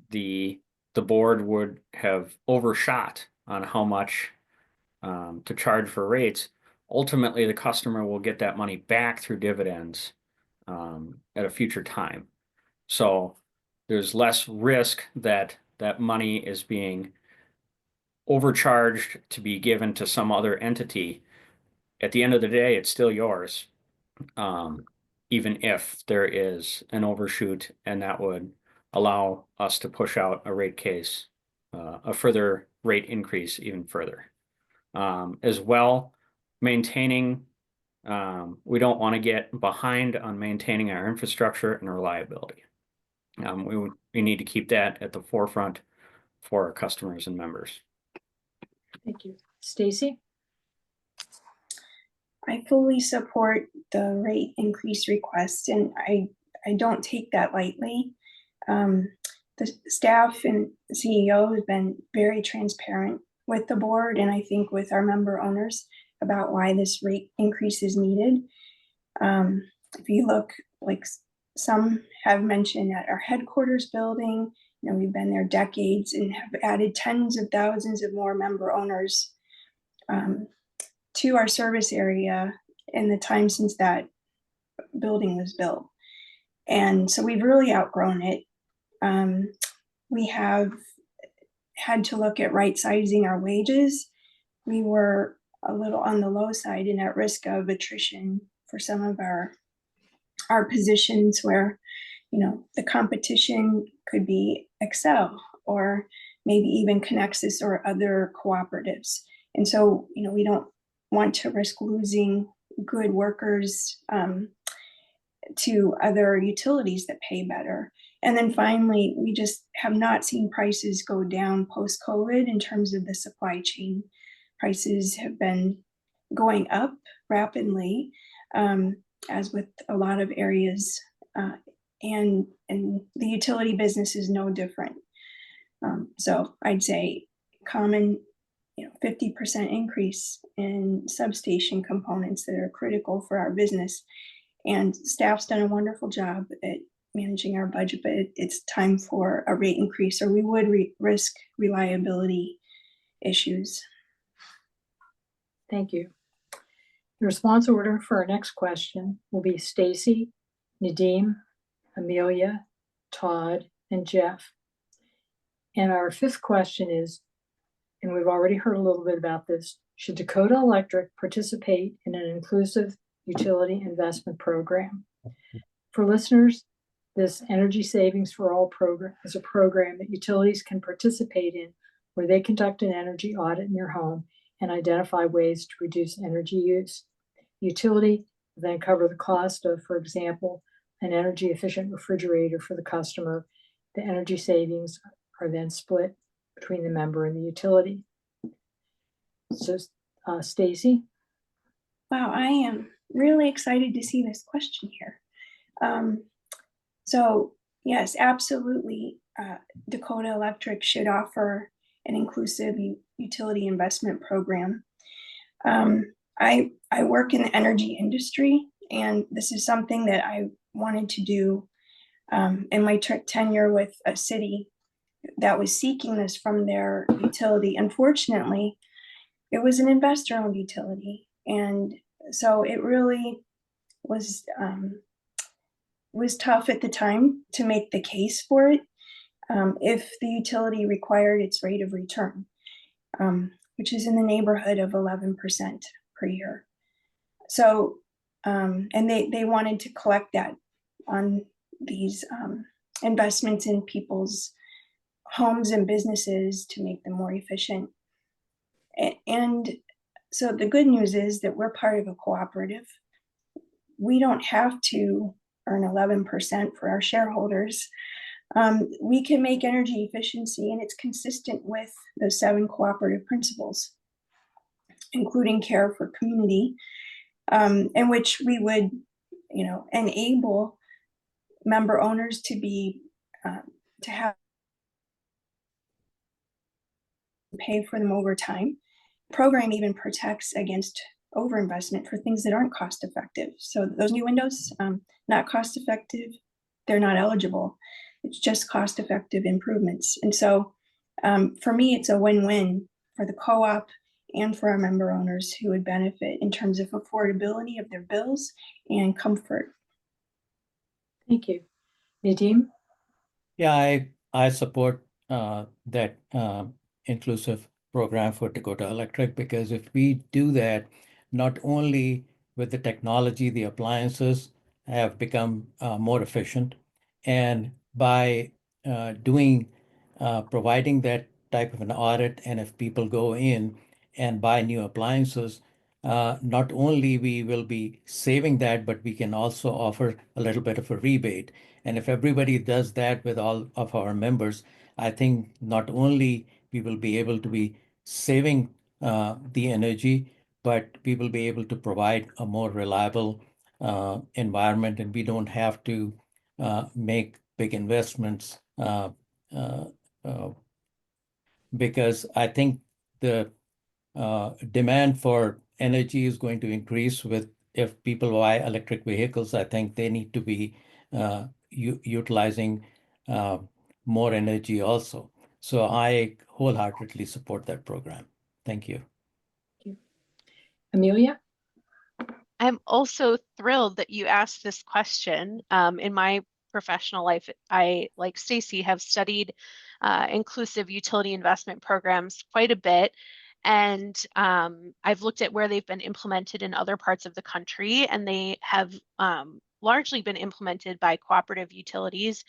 the board would have overshot on how much to charge for rates, ultimately the customer will get that money back through dividends at a future time. So there's less risk that that money is being overcharged to be given to some other entity. At the end of the day, it's still yours, even if there is an overshoot, and that would allow us to push out a rate case, a further rate increase even further. As well, maintaining, we don't want to get behind on maintaining our infrastructure and reliability. We need to keep that at the forefront for our customers and members. Thank you. Stacy? I fully support the rate increase request, and I don't take that lightly. The staff and CEO has been very transparent with the board, and I think with our member owners, about why this rate increase is needed. If you look, like some have mentioned, at our headquarters building, we've been there decades and have added tens of thousands of more member owners to our service area in the time since that building was built. And so we've really outgrown it. We have had to look at right sizing our wages. We were a little on the low side and at risk of attrition for some of our positions, where the competition could be Excel or maybe even Connexus or other cooperatives. And so we don't want to risk losing good workers to other utilities that pay better. And then finally, we just have not seen prices go down post-COVID in terms of the supply chain. Prices have been going up rapidly, as with a lot of areas, and the utility business is no different. So I'd say common, 50% increase in substation components that are critical for our business. And staff's done a wonderful job at managing our budget, but it's time for a rate increase, or we would risk reliability issues. Thank you. The response order for our next question will be Stacy, Nadeem, Amelia, Todd, and Jeff. And our fifth question is, and we've already heard a little bit about this, should Dakota Electric participate in an inclusive utility investment program? For listeners, this Energy Savings for All program is a program that utilities can participate in where they conduct an energy audit in your home and identify ways to reduce energy use. Utility will then cover the cost of, for example, an energy efficient refrigerator for the customer. The energy savings are then split between the member and the utility. So, Stacy? Wow, I am really excited to see this question here. So yes, absolutely, Dakota Electric should offer an inclusive utility investment program. I work in the energy industry, and this is something that I wanted to do in my tenure with a city that was seeking this from their utility. Unfortunately, it was an investor-owned utility, and so it really was tough at the time to make the case for it if the utility required its rate of return, which is in the neighborhood of 11% per year. So, and they wanted to collect that on these investments in people's homes and businesses to make them more efficient. And so the good news is that we're part of a cooperative. We don't have to earn 11% for our shareholders. We can make energy efficiency, and it's consistent with the 7 cooperative principles, including care for community, in which we would, enable member owners to be to have pay for them over time. The program even protects against overinvestment for things that aren't cost effective. So those new windows, not cost effective, they're not eligible. It's just cost effective improvements. And so for me, it's a win-win for the co-op and for our member owners who would benefit in terms of affordability of their bills and comfort. Thank you. Nadeem? Yeah, I support that inclusive program for Dakota Electric, because if we do that, not only with the technology, the appliances have become more efficient, and by providing that type of an audit, and if people go in and buy new appliances, not only we will be saving that, but we can also offer a little bit of a rebate. And if everybody does that with all of our members, I think not only we will be able to be saving the energy, but we will be able to provide a more reliable environment, and we don't have to make big investments because I think the demand for energy is going to increase if people buy electric vehicles. I think they need to be utilizing more energy also. So I wholeheartedly support that program. Thank you. Amelia? I'm also thrilled that you asked this question. In my professional life, I, like Stacy, have studied inclusive utility investment programs quite a bit. And I've looked at where they've been implemented in other parts of the country, and they have largely been implemented by cooperative utilities.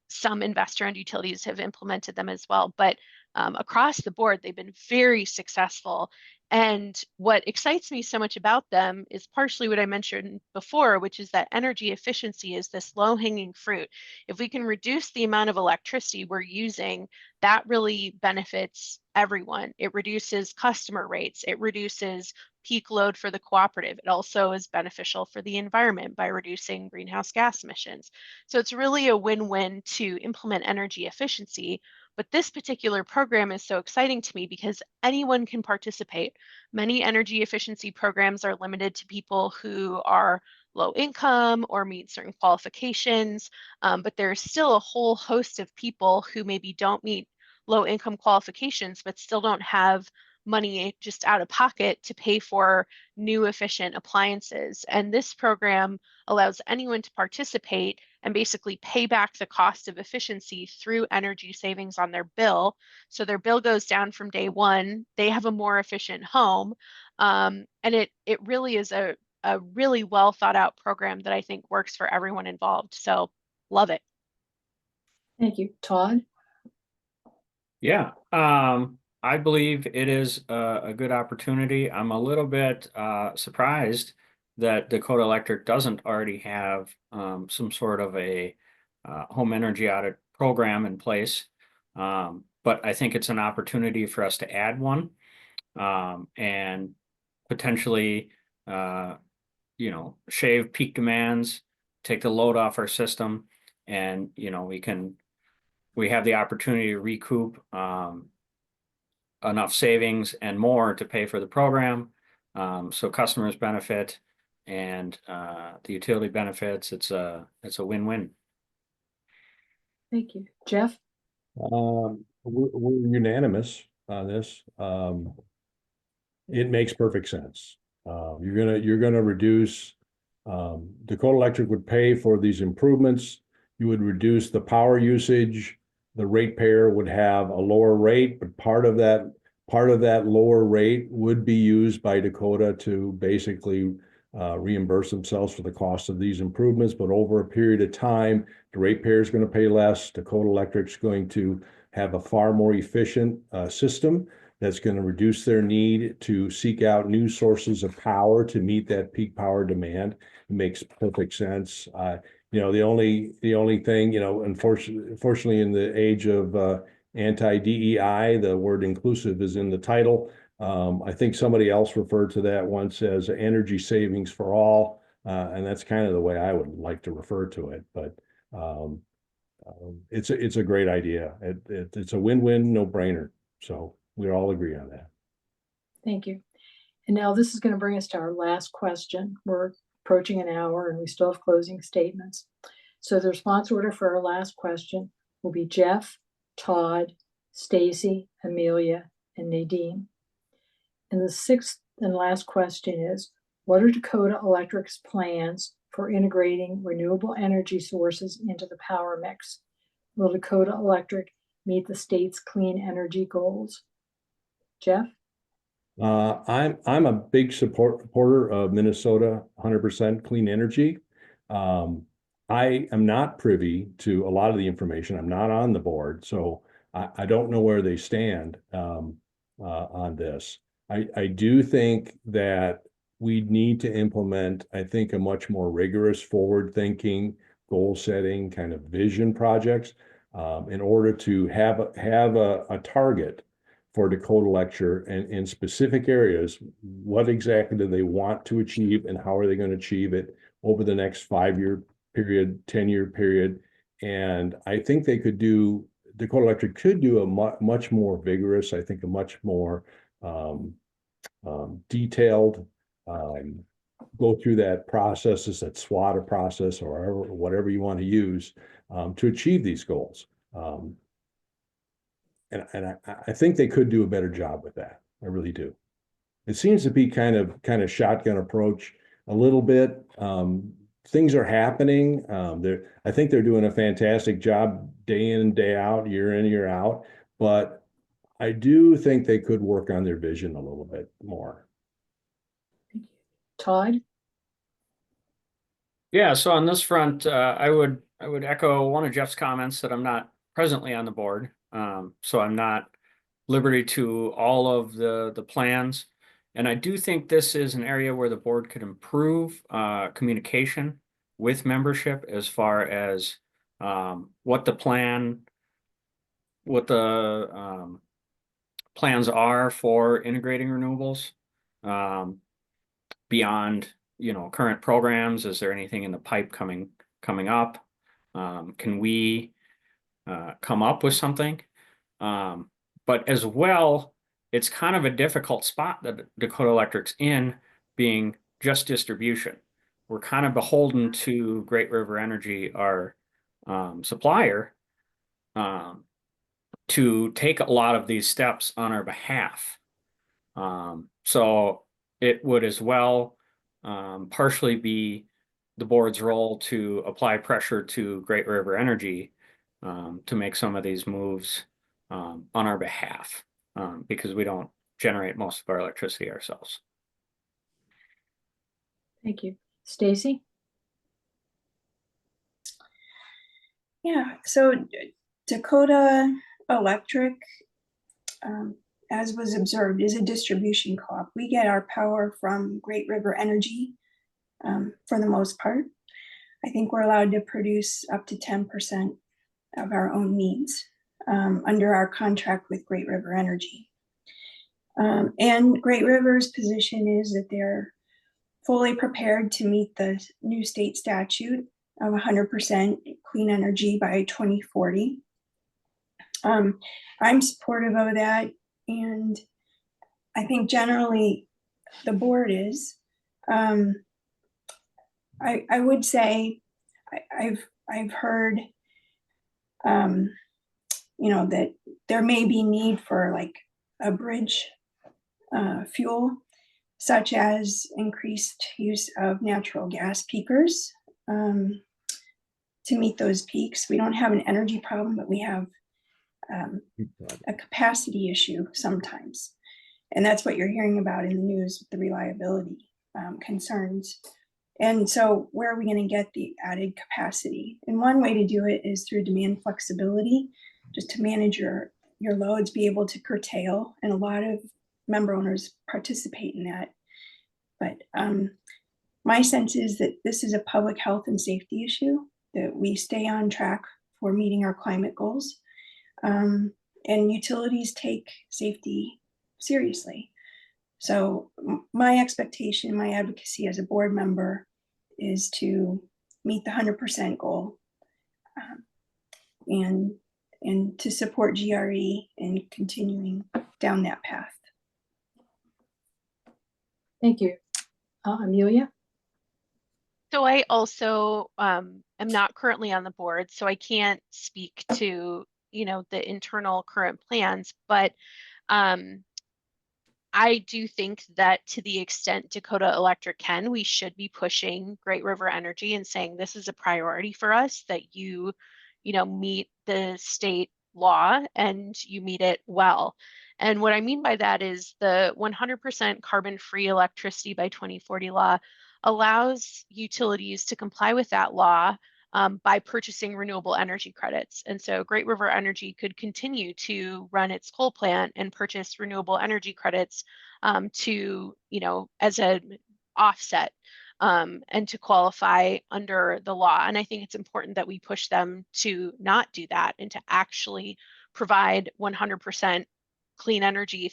Some investor-owned utilities have implemented them as well, but across the board, they've been very successful. And what excites me so much about them is partially what I mentioned before, which is that energy efficiency is this low-hanging fruit. If we can reduce the amount of electricity we're using, that really benefits everyone. It reduces customer rates, it reduces peak load for the cooperative. It also is beneficial for the environment by reducing greenhouse gas emissions. So it's really a win-win to implement energy efficiency. But this particular program is so exciting to me because anyone can participate. Many energy efficiency programs are limited to people who are low income or meet certain qualifications, but there's still a whole host of people who maybe don't meet low income qualifications, but still don't have money just out of pocket to pay for new efficient appliances. And this program allows anyone to participate and basically pay back the cost of efficiency through energy savings on their bill. So their bill goes down from day one, they have a more efficient home. And it really is a really well thought out program that I think works for everyone involved. So love it. Thank you. Todd? Yeah, I believe it is a good opportunity. I'm a little bit surprised that Dakota Electric doesn't already have some sort of a home energy audit program in place. But I think it's an opportunity for us to add one and potentially, shave peak demands, take the load off our system, and we have the opportunity to recoup enough savings and more to pay for the program. So customers benefit and the utility benefits. It's a win-win. Thank you. Jeff? We're unanimous on this. It makes perfect sense. You're gonna reduce, Dakota Electric would pay for these improvements. You would reduce the power usage. The ratepayer would have a lower rate, but part of that lower rate would be used by Dakota to basically reimburse themselves for the cost of these improvements. But over a period of time, the ratepayer is going to pay less. Dakota Electric's going to have a far more efficient system that's going to reduce their need to seek out new sources of power to meet that peak power demand. It makes perfect sense. The only thing, unfortunately, in the age of anti-DEI, the word inclusive is in the title. I think somebody else referred to that once as energy savings for all, and that's kind of the way I would like to refer to it. But it's a great idea. It's a win-win, no-brainer. So we all agree on that. Thank you. And now this is going to bring us to our last question. We're approaching an hour and we still have closing statements. So the response order for our last question will be Jeff, Todd, Stacy, Amelia, and Nadine. And the sixth and last question is, what are Dakota Electric's plans for integrating renewable energy sources into the power mix? Will Dakota Electric meet the state's clean energy goals? Jeff? I'm a big supporter of Minnesota 100% clean energy. I am not privy to a lot of the information. I'm not on the board, so I don't know where they stand on this. I do think that we need to implement, I think, a much more rigorous forward-thinking, goal-setting kind of vision projects in order to have a target for Dakota Electric and in specific areas. What exactly do they want to achieve and how are they going to achieve it over the next 5-year period, 10-year period? And I think Dakota Electric could do a much more vigorous, I think a much more detailed, go through that process, that SWOT process or whatever you want to use to achieve these goals. And I think they could do a better job with that. I really do. It seems to be kind of shotgun approach a little bit. Things are happening. I think they're doing a fantastic job day in and day out, year in, year out. But I do think they could work on their vision a little bit more. Todd? Yeah, so on this front, I would echo one of Jeff's comments that I'm not presently on the board. So I'm not liberty to all of the plans. And I do think this is an area where the board could improve communication with membership as far as what the plans are for integrating renewables. beyond, current programs? Is there anything in the pipe coming up? Can we come up with something? But as well, it's kind of a difficult spot that Dakota Electric's in, being just distribution. We're kind of beholden to Great River Energy, our supplier, to take a lot of these steps on our behalf. So it would as well partially be the board's role to apply pressure to Great River Energy to make some of these moves on our behalf, because we don't generate most of our electricity ourselves. Thank you. Stacy? Yeah, so Dakota Electric, as was observed, is a distribution co-op. We get our power from Great River Energy for the most part. I think we're allowed to produce up to 10% of our own needs under our contract with Great River Energy. And Great River's position is that they're fully prepared to meet the new state statute of 100% clean energy by 2040. I'm supportive of that, and I think generally the board is. I would say I've heard, that there may be need for like a bridge fuel, such as increased use of natural gas peakers to meet those peaks. We don't have an energy problem, but we have a capacity issue sometimes. And that's what you're hearing about in the news with the reliability concerns. And so where are we going to get the added capacity? And one way to do it is through demand flexibility, just to manage your loads, be able to curtail. And a lot of member owners participate in that. But my sense is that this is a public health and safety issue, that we stay on track for meeting our climate goals. And utilities take safety seriously. So my expectation, my advocacy as a board member is to meet the 100% goal and to support GRE and continuing down that path. Thank you. Amelia? So I also am not currently on the board, so I can't speak to, the internal current plans, but I do think that to the extent Dakota Electric can, we should be pushing Great River Energy and saying this is a priority for us, that you meet the state law and you meet it well. And what I mean by that is the 100% carbon-free electricity by 2040 law allows utilities to comply with that law by purchasing renewable energy credits. And so Great River Energy could continue to run its coal plant and purchase renewable energy credits to, as an offset and to qualify under the law. And I think it's important that we push them to not do that and to actually provide 100% clean energy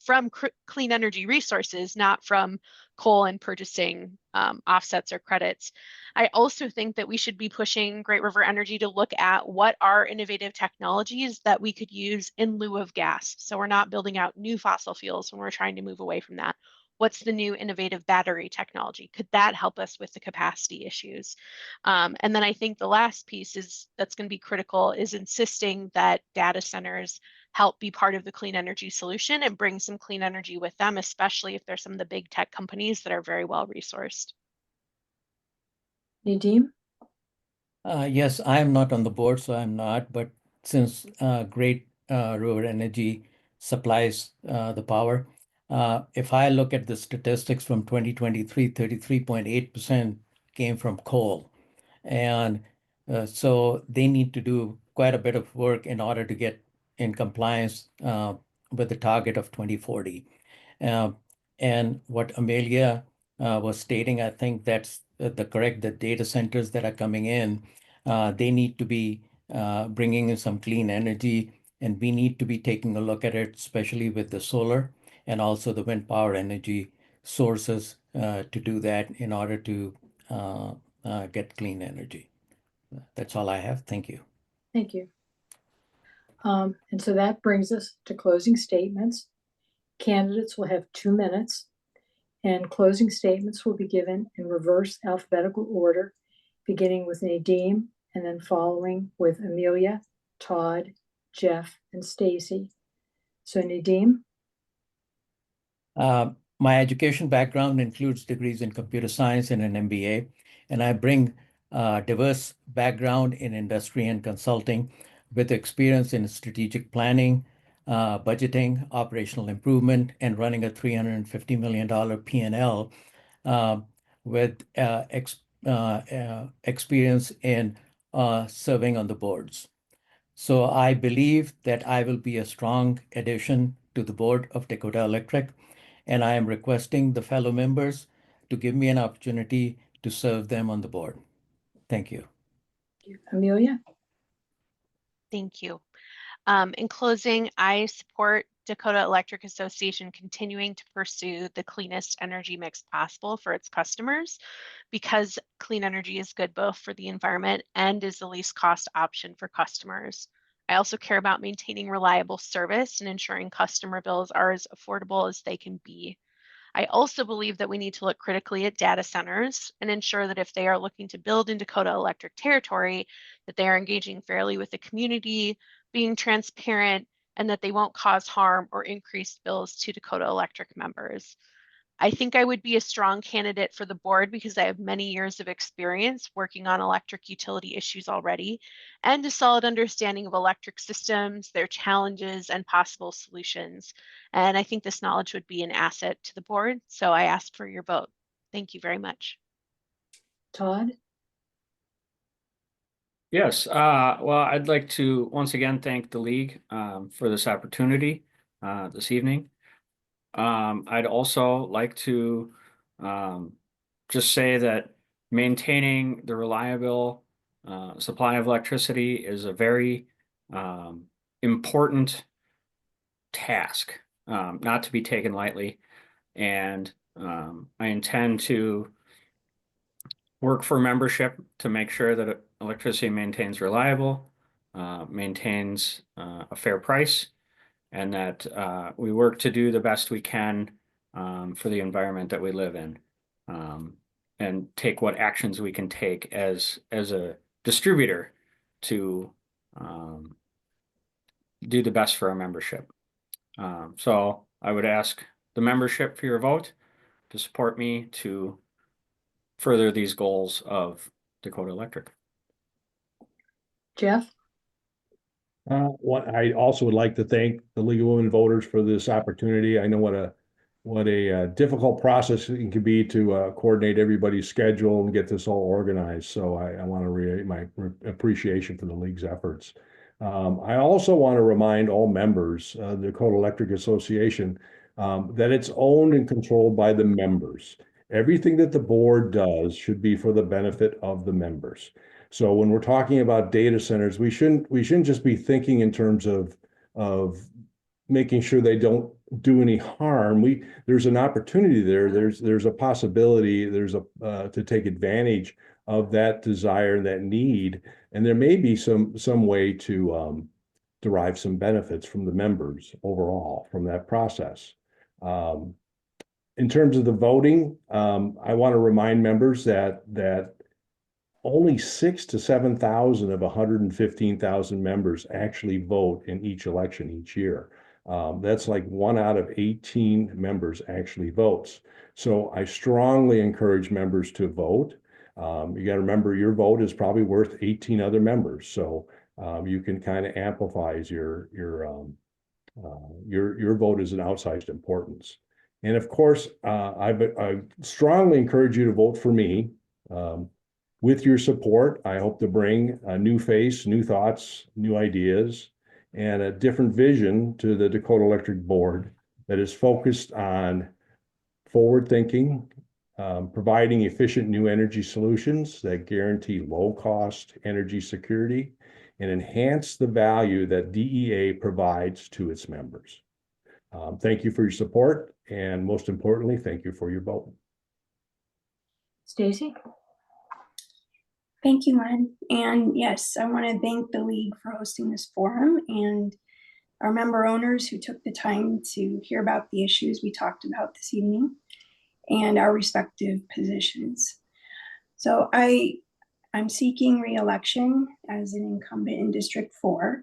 from clean energy resources, not from coal and purchasing offsets or credits. I also think that we should be pushing Great River Energy to look at what are innovative technologies that we could use in lieu of gas. So we're not building out new fossil fuels when we're trying to move away from that. What's the new innovative battery technology? Could that help us with the capacity issues? And then I think the last piece that's going to be critical is insisting that data centers help be part of the clean energy solution and bring some clean energy with them, especially if there's some of the big tech companies that are very well resourced. Nadeem? Yes, I'm not on the board, so I'm not, but since Great River Energy supplies the power, if I look at the statistics from 2023, 33.8% came from coal. And so they need to do quite a bit of work in order to get in compliance with the target of 2040. And what Amelia was stating, I think that's the correct, the data centers that are coming in, they need to be bringing in some clean energy, and we need to be taking a look at it, especially with the solar and also the wind power energy. sources to do that in order to get clean energy. That's all I have. Thank you. Thank you. And so that brings us to closing statements. Candidates will have 2 minutes, and closing statements will be given in reverse alphabetical order, beginning with Nadeem and then following with Amelia, Todd, Jeff, and Stacy. So Nadeem. My education background includes degrees in computer science and an MBA, and I bring diverse background in industry and consulting with experience in strategic planning, budgeting, operational improvement, and running a $350 million P&L with experience in serving on the boards. So I believe that I will be a strong addition to the board of Dakota Electric, and I am requesting the fellow members to give me an opportunity to serve them on the board. Thank you. Amelia. Thank you. In closing, I support Dakota Electric Association continuing to pursue the cleanest energy mix possible for its customers, because clean energy is good both for the environment and is the least cost option for customers. I also care about maintaining reliable service and ensuring customer bills are as affordable as they can be. I also believe that we need to look critically at data centers and ensure that if they are looking to build in Dakota Electric territory, that they are engaging fairly with the community, being transparent, and that they won't cause harm or increase bills to Dakota Electric members. I think I would be a strong candidate for the board because I have many years of experience working on electric utility issues already, and a solid understanding of electric systems, their challenges, and possible solutions. And I think this knowledge would be an asset to the board. So I ask for your vote. Thank you very much. Todd. Yes, well, I'd like to once again thank the league for this opportunity this evening. I'd also like to just say that maintaining the reliable supply of electricity is a very important task, not to be taken lightly. And I intend to work for membership to make sure that electricity maintains reliable, maintains a fair price, and that we work to do the best we can for the environment that we live in, and take what actions we can take as a distributor to do the best for our membership. So I would ask the membership for your vote to support me to further these goals of Dakota Electric. Jeff. I also would like to thank the League of Women Voters for this opportunity. I know what a difficult process it can be to coordinate everybody's schedule and get this all organized. So I want to reiterate my appreciation for the league's efforts. I also want to remind all members of the Dakota Electric Association that it's owned and controlled by the members. Everything that the board does should be for the benefit of the members. So when we're talking about data centers, we shouldn't just be thinking in terms of making sure they don't do any harm. There's an opportunity there. There's a possibility. To take advantage of that desire, that need, and there may be some way to derive some benefits from the members overall from that process. In terms of the voting, I want to remind members that only 6,000 to 7,000 of 115,000 members actually vote in each election each year. That's like 1 out of 18 members actually votes. So I strongly encourage members to vote. You got to remember your vote is probably worth 18 other members. So you can kind of amplify your vote is an outsized importance. And of course, I strongly encourage you to vote for me. With your support, I hope to bring a new face, new thoughts, new ideas, and a different vision to the Dakota Electric Board that is focused on forward thinking, providing efficient new energy solutions that guarantee low cost energy security and enhance the value that DEA provides to its members. Thank you for your support, and most importantly, thank you for your vote. Stacy? Thank you, Len. And yes, I want to thank the league for hosting this forum and our member owners who took the time to hear about the issues we talked about this evening and our respective positions. So I'm seeking re-election as an incumbent in District 4,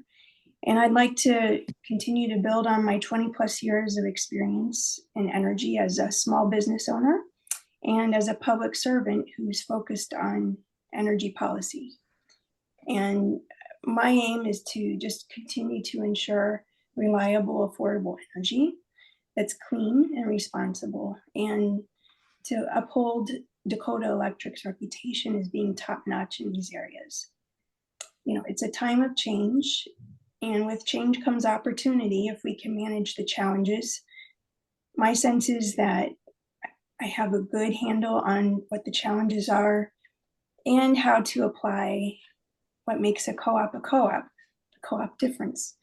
and I'd like to continue to build on my 20 plus years of experience in energy as a small business owner and as a public servant who's focused on energy policy. And my aim is to just continue to ensure reliable, affordable energy that's clean and responsible, and to uphold Dakota Electric's reputation as being top-notch in these areas. You know, it's a time of change, and with change comes opportunity if we can manage the challenges. My sense is that I have a good handle on what the challenges are and how to apply what makes a co-op the co-op difference,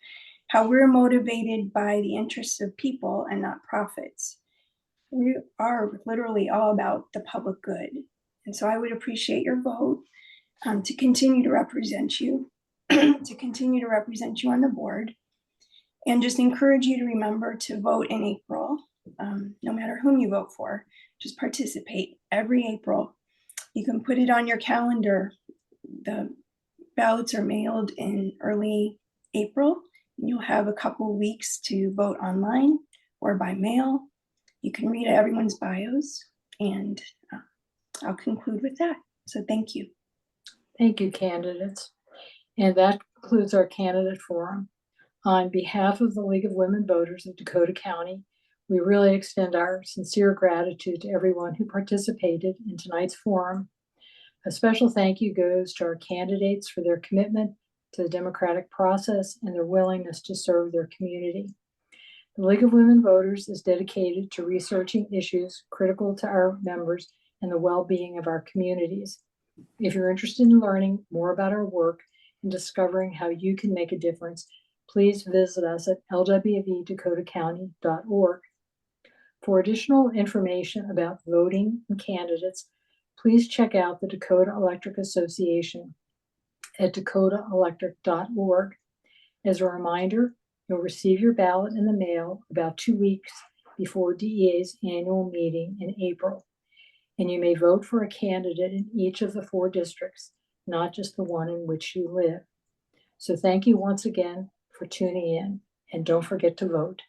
how we're motivated by the interests of people and not profits. We are literally all about the public good. And so I would appreciate your vote to continue to represent you, to continue to represent you on the board, and just encourage you to remember to vote in April. No matter whom you vote for, just participate every April. You can put it on your calendar. The ballots are mailed in early April. And you'll have a couple weeks to vote online or by mail. You can read everyone's bios, and I'll conclude with that. So thank you. Thank you, candidates. And that concludes our candidate forum. On behalf of the League of Women Voters of Dakota County, we really extend our sincere gratitude to everyone who participated in tonight's forum. A special thank you goes to our candidates for their commitment to the democratic process and their willingness to serve their community. The League of Women Voters is dedicated to researching issues critical to our members and the well-being of our communities. If you're interested in learning more about our work and discovering how you can make a difference, please visit us at LWVDakotaCounty.org. For additional information about voting and candidates, please check out the Dakota Electric Association at dakotaelectric.org. As a reminder, you'll receive your ballot in the mail about 2 weeks before DEA's annual meeting in April. And you may vote for a candidate in each of the 4 districts, not just the one in which you live. So thank you once again for tuning in, and don't forget to vote.